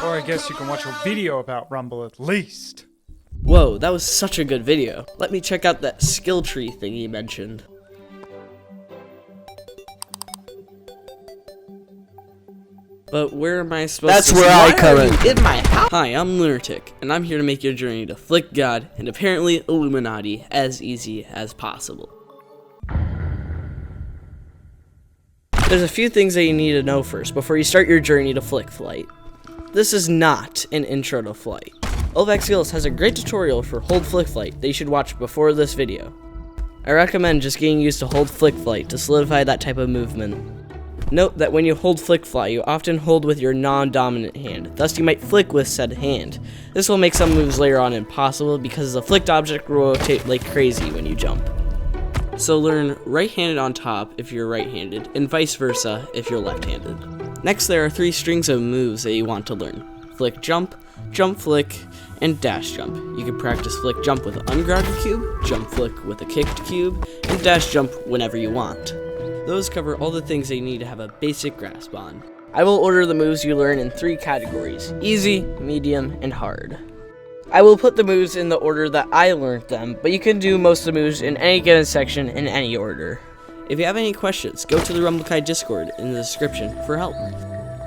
Or I guess you can watch a video about Rumble at least. Whoa, that was such a good video. Let me check out that skill tree thing you mentioned. But where am I supposed That's to- where I come in. In my house. Hi, I'm Lunatic, and I'm here to make your journey to Flick God and apparently Illuminati as easy as possible. There's a few things that you need to know first before you start your journey to Flick Flight. This is not an intro to flight. Yogev Skills has a great tutorial for Hold Flick Flight that you should watch before this video. I recommend just getting used to Hold Flick Flight to solidify that type of movement. Note that when you hold Flick Fly, you often hold with your non-dominant hand, thus you might flick with said hand. This will make some moves later on impossible because the flicked object will rotate like crazy when you jump. So learn right-handed on top if you're right-handed, and vice versa if you're left-handed. Next, there are 3 strings of moves that you want to learn: flick jump, jump flick, and dash jump. You can practice flick jump with an ungrounded cube, jump flick with a kicked cube, and dash jump whenever you want. Those cover all the things that you need to have a basic grasp on. I will order the moves you learn in 3 categories: easy, medium, and hard. I will put the moves in the order that I learned them, but you can do most of the moves in any given section in any order. If you have any questions, go to the RumbleCai Discord in the description for help.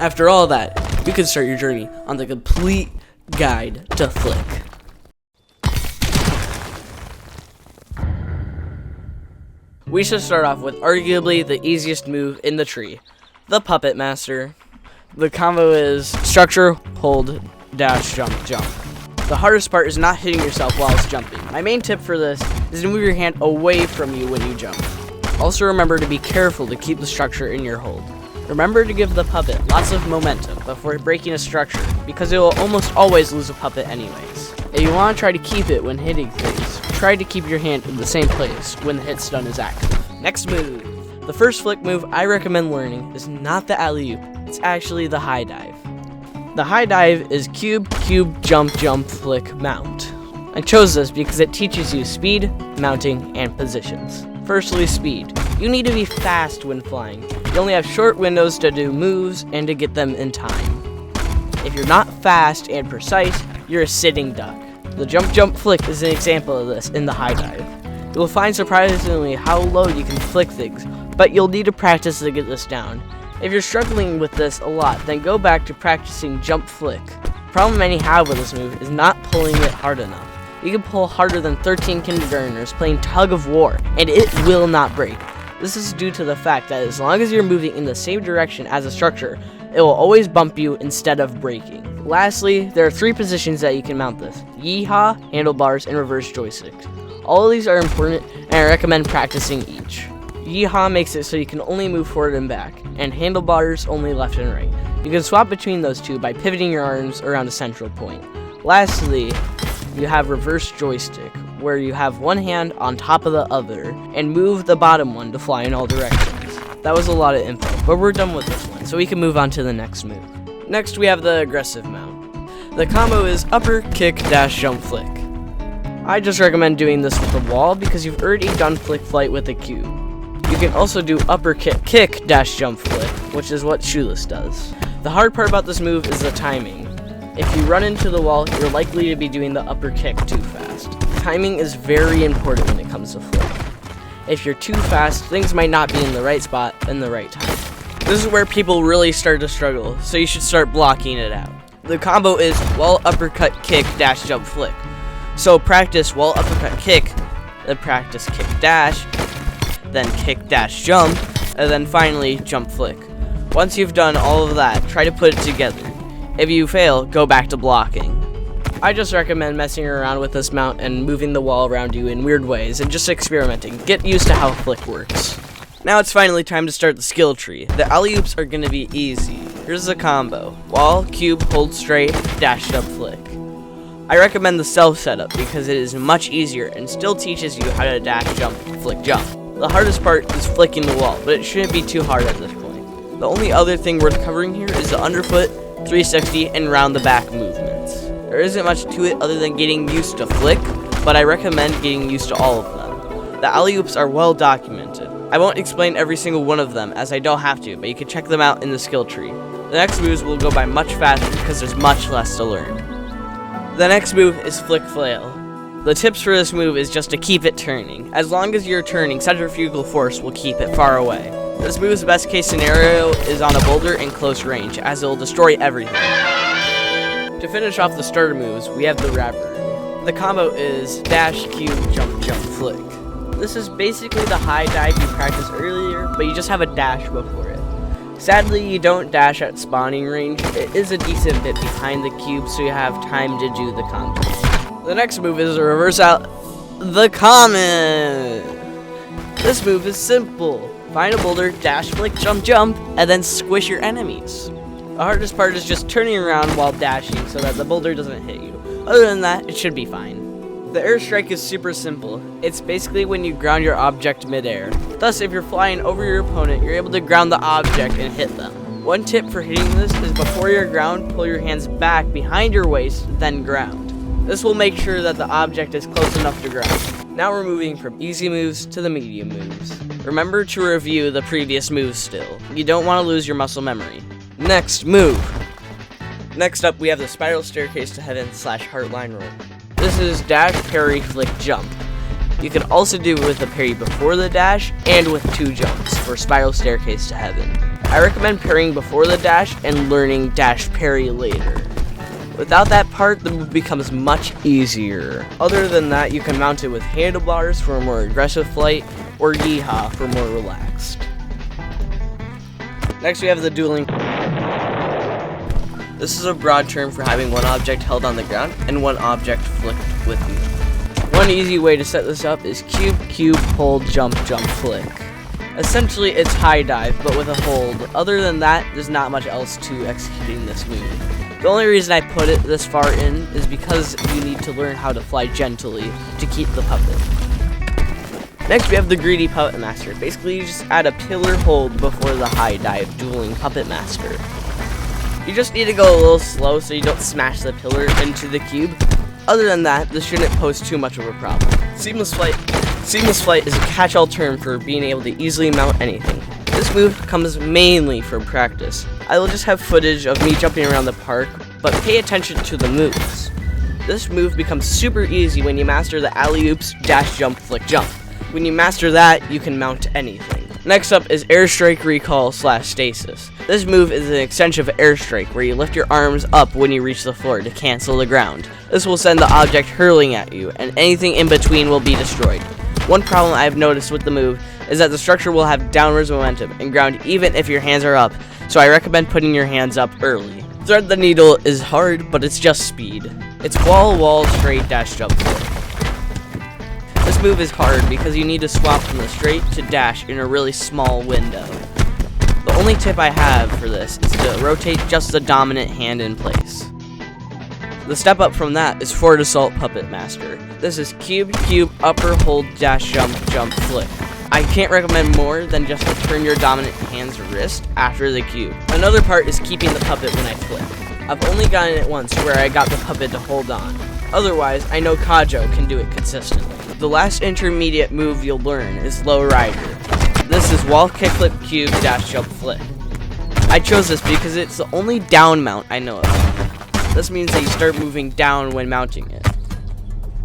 After all that, you can start your journey on the complete guide to Flick. We should start off with arguably the easiest move in the tree, the Puppet Master. The combo is structure, hold, dash, jump, jump. The hardest part is not hitting yourself whilst jumping. My main tip for this is to move your hand away from you when you jump. Also remember to be careful to keep the structure in your hold. Remember to give the puppet lots of momentum before breaking a structure, because it will almost always lose a puppet anyways. If you want to try to keep it when hitting things, try to keep your hand in the same place when the hit stun is active. Next move. The first flick move I recommend learning is not the alley-oop, it's actually the high dive. The high dive is cube, cube, jump, jump, flick, mount. I chose this because it teaches you speed, mounting, and positions. Firstly, speed. You need to be fast when flying. You only have short windows to do moves and to get them in time. If you're not fast and precise, you're a sitting duck. The jump jump flick is an example of this in the high dive. You will find surprisingly how low you can flick things, but you'll need to practice to get this down. If you're struggling with this a lot, then go back to practicing jump flick. The problem many have with this move is not pulling it hard enough. You can pull harder than 13 kindergartners playing tug of war, and it will not break. This is due to the fact that as long as you're moving in the same direction as a structure, it will always bump you instead of breaking. Lastly, there are 3 positions that you can mount this: yeehaw, handlebars, and reverse joysticks. All of these are important, and I recommend practicing each. Yeehaw makes it so you can only move forward and back, and handlebars only left and right. You can swap between those 2 by pivoting your arms around a central point. Lastly, you have reverse joystick, where you have one hand on top of the other, and move the bottom one to fly in all directions. That was a lot of info, but we're done with this one, so we can move on to the next move. Next, we have the aggressive mount. The combo is upper, kick, dash, jump, flick. I just recommend doing this with the wall because you've already done flick flight with the cube. You can also do upper kick, kick, dash, jump, flick, which is what Shoeless does. The hard part about this move is the timing. If you run into the wall, you're likely to be doing the upper kick too fast. Timing is very important when it comes to flick. If you're too fast, things might not be in the right spot and the right time. This is where people really start to struggle, so you should start blocking it out. The combo is wall, uppercut, kick, dash, jump, flick. So practice wall, uppercut, kick, then practice kick, dash, then kick, dash, jump, and then finally jump, flick. Once you've done all of that, try to put it together. If you fail, go back to blocking. I just recommend messing around with this mount and moving the wall around you in weird ways and just experimenting. Get used to how flick works. Now it's finally time to start the skill tree. The alley-oops are going to be easy. Here's the combo: wall, cube, hold straight, dash, jump, flick. I recommend the self setup because it is much easier and still teaches you how to dash, jump, flick, jump. The hardest part is flicking the wall, but it shouldn't be too hard at this point. The only other thing worth covering here is the underfoot, 360, and round the back movements. There isn't much to it other than getting used to flick, but I recommend getting used to all of them. The alley-oops are well documented. I won't explain every single one of them as I don't have to, but you can check them out in the skill tree. The next moves will go by much faster because there's much less to learn. The next move is Flick Flail. The tips for this move is just to keep it turning. As long as you're turning, centrifugal force will keep it far away. This move's best case scenario is on a boulder in close range, as it will destroy everything. To finish off the starter moves, we have the wrapper. The combo is dash, Q, jump, jump, flick. This is basically the high dive you practiced earlier, but you just have a dash before it. Sadly, you don't dash at spawning range. It is a decent bit behind the cube, so you have time to do the combo. The next move is a reverse out the comet. This move is simple. Find a boulder, dash, flick, jump, jump, and then squish your enemies. The hardest part is just turning around while dashing so that the boulder doesn't hit you. Other than that, it should be fine. The airstrike is super simple. It's basically when you ground your object midair. Thus, if you're flying over your opponent, you're able to ground the object and hit them. One tip for hitting this is before you're ground, pull your hands back behind your waist, then ground. This will make sure that the object is close enough to ground. Now we're moving from easy moves to the medium moves. Remember to review the previous moves still. You don't want to lose your muscle memory. Next move. Next up, we have the spiral staircase to heaven / heartline roll. This is dash, parry, flick, jump. You can also do it with a parry before the dash and with 2 jumps for spiral staircase to heaven. I recommend parrying before the dash and learning dash parry later. Without that part, the move becomes much easier. Other than that, you can mount it with handlebars for a more aggressive flight, or yeehaw for more relaxed. Next we have the dueling. This is a broad term for having one object held on the ground and one object flicked with you. One easy way to set this up is cube, cube, hold, jump, jump, flick. Essentially, it's high dive, but with a hold. Other than that, there's not much else to executing this move. The only reason I put it this far in is because you need to learn how to fly gently to keep the puppet. Next we have the greedy puppet master. Basically, you just add a pillar hold before the high dive dueling puppet master. You just need to go a little slow so you don't smash the pillar into the cube. Other than that, this shouldn't pose too much of a problem. Seamless flight is a catch-all term for being able to easily mount anything. This move comes mainly from practice. I will just have footage of me jumping around the park, but pay attention to the moves. This move becomes super easy when you master the alley-oops, dash, jump, flick, jump. When you master that, you can mount anything. Next up is airstrike recall / stasis. This move is an extension of airstrike where you lift your arms up when you reach the floor to cancel the ground. This will send the object hurling at you, and anything in between will be destroyed. One problem I have noticed with the move is that the structure will have downwards momentum and ground even if your hands are up, so I recommend putting your hands up early. Thread the needle is hard, but it's just speed. It's wall, straight, dash, jump, flick. This move is hard because you need to swap from the straight to dash in a really small window. The only tip I have for this is to rotate just the dominant hand in place. The step up from that is Forward Assault Puppet Master. This is cube, cube, upper, hold, dash, jump, jump, flick. I can't recommend more than just to turn your dominant hand's wrist after the cube. Another part is keeping the puppet when I flick. I've only gotten it once where I got the puppet to hold on. Otherwise, I know Kajo can do it consistently. The last intermediate move you'll learn is Low Rider. This is wall, kickflip, cube, dash, jump, flick. I chose this because it's the only down mount I know of. This means that you start moving down when mounting it.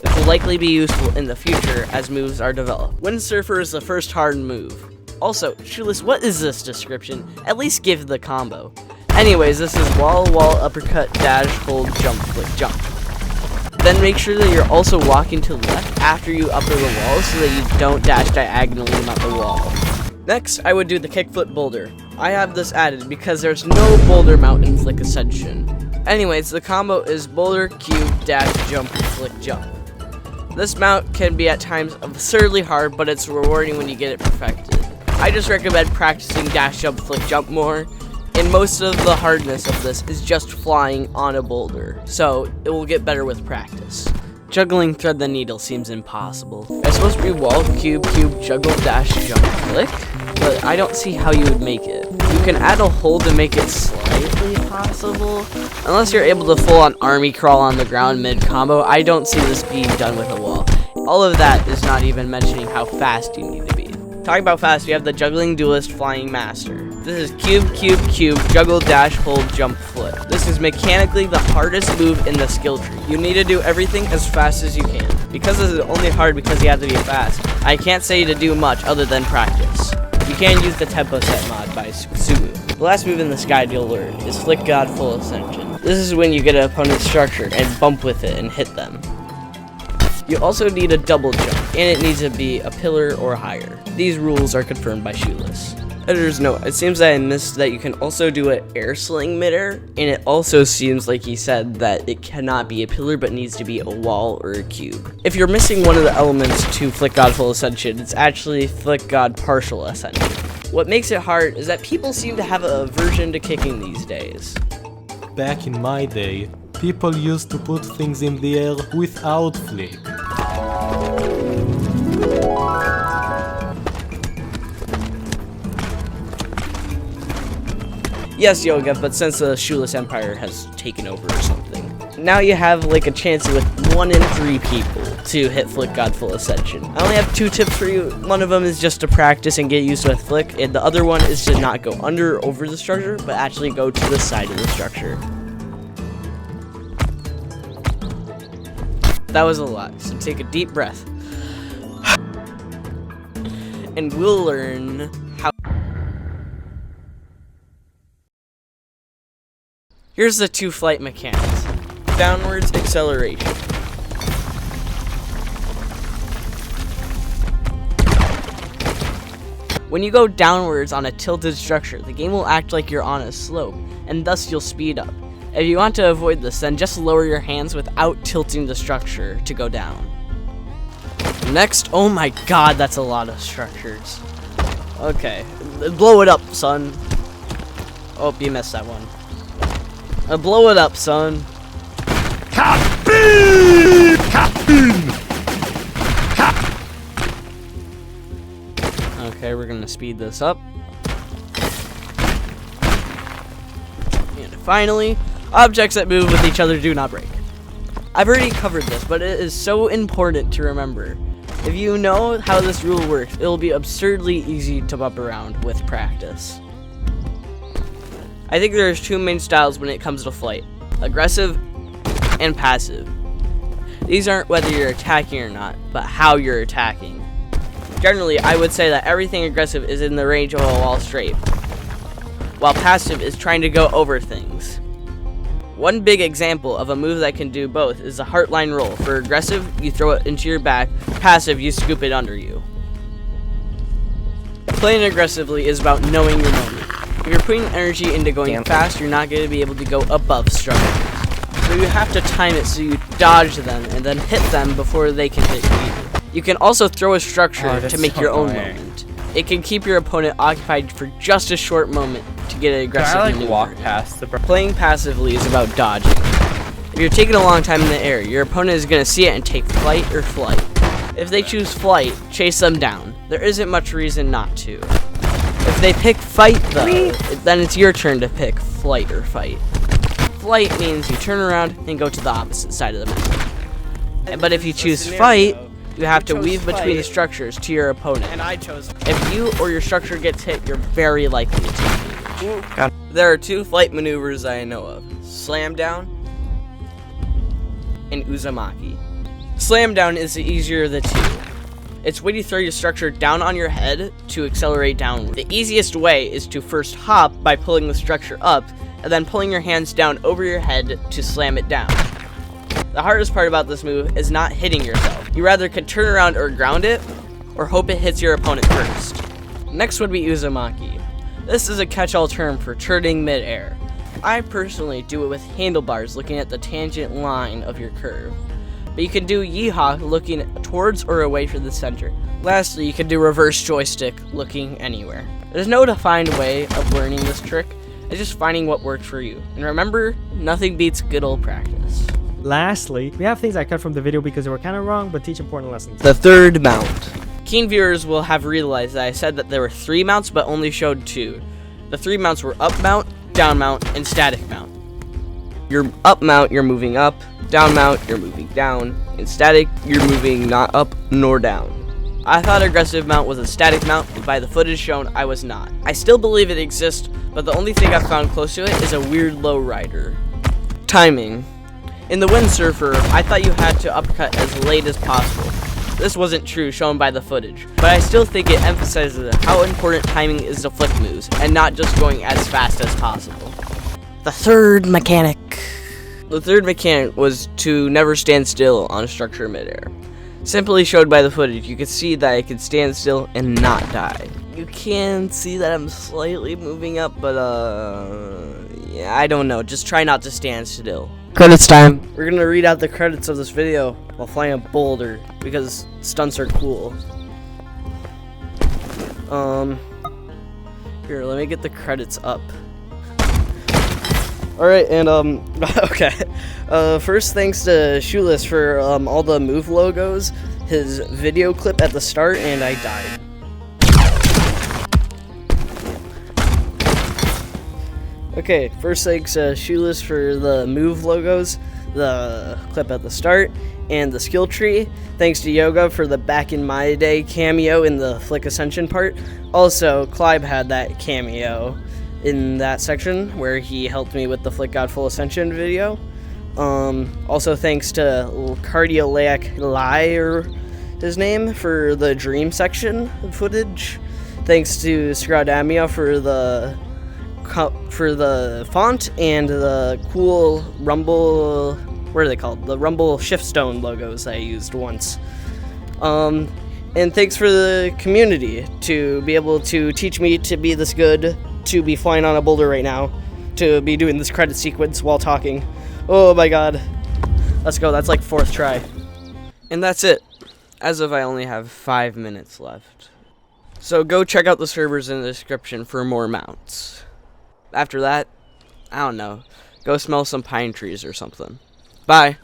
It will likely be useful in the future as moves are developed. Windsurfer is the first hard move. Also, Shoeless, what is this description? At least give the combo. Anyways, this is wall, uppercut, dash, hold, jump, flick, jump. Then make sure that you're also walking to the left after you upper the wall so that you don't dash diagonally mount the wall. Next, I would do the kickflip boulder. I have this added because there's no boulder mount in Flick Ascension. Anyways, the combo is boulder, cube, dash, jump, flick, jump. This mount can be at times absurdly hard, but it's rewarding when you get it perfected. I just recommend practicing dash, jump, flick, jump more, and most of the hardness of this is just flying on a boulder, so it will get better with practice. Juggling Thread the Needle seems impossible. It's supposed to be wall, cube, juggle, dash, jump, flick, but I don't see how you would make it. You can add a hold to make it slightly possible. Unless you're able to full on army crawl on the ground mid-combo, I don't see this being done with a wall. All of that is not even mentioning how fast you need to be. Talking about fast, we have the juggling duelist flying master. This is cube, cube, cube, juggle, dash, hold, jump, flip. This is mechanically the hardest move in the skill tree. You need to do everything as fast as you can. Because this is only hard because you have to be fast, I can't say to do much other than practice. You can use the tempo set mod by Sugu. The last move in this guide you'll learn is Flick God Full Ascension. This is when you get an opponent's structure and bump with it and hit them. You also need a double jump, and it needs to be a pillar or higher. These rules are confirmed by Shoeless. Editor's note, it seems that I missed that you can also do an air sling midair, and it also seems like he said that it cannot be a pillar but needs to be a wall or a cube. If you're missing one of the elements to Flick God Full Ascension, it's actually Flick God Partial Ascension. What makes it hard is that people seem to have an aversion to kicking these days. Back in my day, people used to put things in the air without flick. Yes, Yogev, but since the Shoeless Empire has taken over or something, now you have like a chance with 1 in 3 people to hit Flick God Full Ascension. I only have 2 tips for you. One of them is just to practice and get used with Flick, and the other one is to not go under or over the structure, but actually go to the side of the structure. That was a lot, so take a deep breath. And we'll learn how. Here's the 2 flight mechanics. Downwards acceleration. When you go downwards on a tilted structure, the game will act like you're on a slope, and thus you'll speed up. If you want to avoid this, then just lower your hands without tilting the structure to go down. Next, oh my god, that's a lot of structures. Okay, blow it up, son. Oh, you missed that one. Blow it up, son. Captain! Captain! Okay, we're gonna speed this up. And finally, objects that move with each other do not break. I've already covered this, but it is so important to remember. If you know how this rule works, it will be absurdly easy to bump around with practice. I think there's 2 main styles when it comes to flight: aggressive and passive. These aren't whether you're attacking or not, but how you're attacking. Generally, I would say that everything aggressive is in the range of a wall straight, while passive is trying to go over things. One big example of a move that can do both is the heartline roll. For aggressive, you throw it into your back; passive, you scoop it under you. Playing aggressively is about knowing your moment. If you're putting energy into going fast, you're not going to be able to go above structures. So you have to time it so you dodge them and then hit them before they can hit you. You can also throw a structure to make your own moment. It can keep your opponent occupied for just a short moment to get an aggressive maneuver. Walk past the Playing passively is about dodging. If you're taking a long time in the air, your opponent is going to see it and take flight or flight. If they choose flight, chase them down. There isn't much reason not to. If they pick fight though, then it's your turn to pick flight or fight. Flight means you turn around and go to the opposite side of the map. But if you choose fight, you have to weave between the structures to your opponent. And I chose. If you or your structure gets hit, you're very likely to. There are 2 flight maneuvers I know of: slam down and uzumaki. Slam down is the easier of the 2. It's when you throw your structure down on your head to accelerate downward. The easiest way is to first hop by pulling the structure up, and then pulling your hands down over your head to slam it down. The hardest part about this move is not hitting yourself. You rather could turn around or ground it, or hope it hits your opponent first. Next would be uzumaki. This is a catch-all term for turning mid-air. I personally do it with handlebars looking at the tangent line of your curve. But you can do yeehaw looking towards or away from the center. Lastly, you can do reverse joystick looking anywhere. There's no defined way of learning this trick. It's just finding what works for you. And remember, nothing beats good old practice. Lastly, we have things I cut from the video because they were kind of wrong, but teach important lessons. The third mount. Keen viewers will have realized that I said that there were 3 mounts but only showed 2. The 3 mounts were up mount, down mount, and static mount. Your up mount, you're moving up; down mount, you're moving down; and static, you're moving not up nor down. I thought aggressive mount was a static mount, but by the footage shown, I was not. I still believe it exists, but the only thing I've found close to it is a weird lowrider. Timing. In the windsurfer, I thought you had to uppercut as late as possible. This wasn't true shown by the footage, but I still think it emphasizes how important timing is to flick moves, and not just going as fast as possible. The third mechanic. The third mechanic was to never stand still on a structure midair. Simply showed by the footage, you could see that I could stand still and not die. You can see that I'm slightly moving up, but yeah, I don't know. Just try not to stand still. Credits time. We're gonna read out the credits of this video while flying a boulder because stunts are cool. Here, let me get the credits up. Alright, and okay. First, thanks to Shoeless for all the move logos, his video clip at the start, and I died. Okay, first thanks Shoeless for the move logos, the clip at the start, and the skill tree. Thanks to Yogev for the back in my day cameo in the Flick Ascension part. Also, Klibe had that cameo in that section where he helped me with the Flick God Full Ascension video. Also thanks to Caradoc Lyigh, or his name, for the dream section footage. Thanks to SDRAWKCABMIAY for the font and the cool Rumble, what are they called? The Rumble Shiftstone logos I used once. And thanks for the community to be able to teach me to be this good, to be flying on a boulder right now, to be doing this credit sequence while talking. Oh my god. Let's go, that's like 4th try. And that's it. As of I only have 5 minutes left. So go check out the servers in the description for more mounts. After that, I don't know, go smell some pine trees or something. Bye.